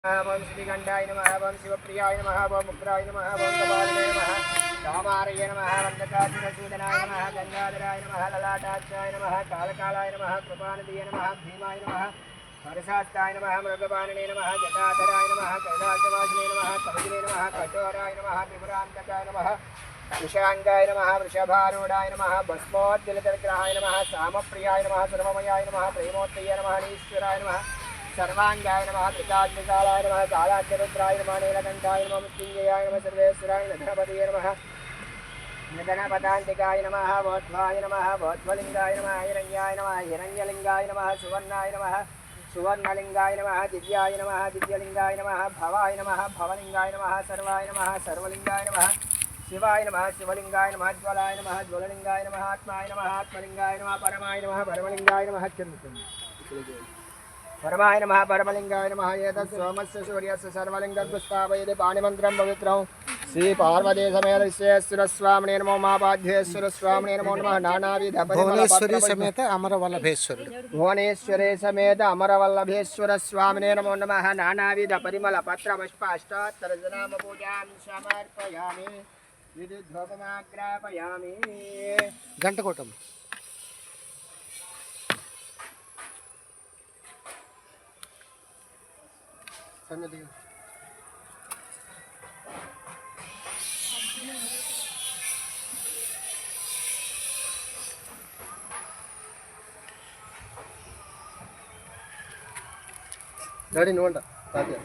ओम श्रीगंधाय नमः ओम शिवप्रियाय नमः ओम मुक्राय नमः ओम कपालिने नमः कामारये नमः वन्दकाचिनसूदनाय नमः गंगाधराय नमः ललाटाक्षाय नमः कालकालाय नमः कृपानिधये नमः भीमाय नमः हरसात्ताय नमः मृगपाणिने नमः जटाधराय नमः कैलासवासिने नमः कविने नमः कठोराय नमः त्रिपुरान्तकाय नमः वृषांगाय नमः वृषभारूढाय नमः भस्मोद्दलितविग्रहाय नमः सामप्रियाय नमः सर्वमयाय नमः प्रेमोत्तये नमः ईश्वराय नमः सर्वांगाय नमः त्रिकाग्निकालाय नमः कालाग्निरुद्राय नमः नीलकण्ठाय नमः मृत्युञ्जयाय नमः सर्वेश्वराय नमः नमः निधनपदान्तिकाय नमः वोध्वाय नमः वोध्वलिङ्गाय नमः हिरण्याय नमः हिरण्यलिङ्गाय नमः सुवर्णाय नमः सुवर्णलिङ्गाय नमः दिव्याय नमः दिव्यलिङ्गाय नमः भवाय नमः भवलिङ्गाय नमः सर्वाय नमः सर्वलिङ्गाय नमः शिवाय नमः शिवलिङ्गाय नमः ज्वलाय नमः ज्वललिङ्गाय नमः आत्माय नमः आत्मलिङ्गाय नमः परमाय नमः परमलिङ्गाय नमः परमाय नमः परमलिङ्गाय नमः एतत् सोमस्य सूर्यस्य सर्वलिङ्गगुस्तावयति पाणिमन्त्रं पवित्रं श्री पार्वती समेत विश्वेश्वर स्वामिने नमो महापाध्येश्वर स्वामिने नमो नमः नानाविध भुवनेश्वरी समेत अमरवल्लभेश्वर भुवनेश्वरी समेत अमरवल्लभेश्वर स्वामिने नमो नमः नानाविध परिमल पत्र पुष्प अष्टोत्तरजनाम पूजां समर्पयामि विद्युद्भवमाग्रापयामि गंटकोटम सन्निधि డాడీ నువ్వు అంట తాతయ్య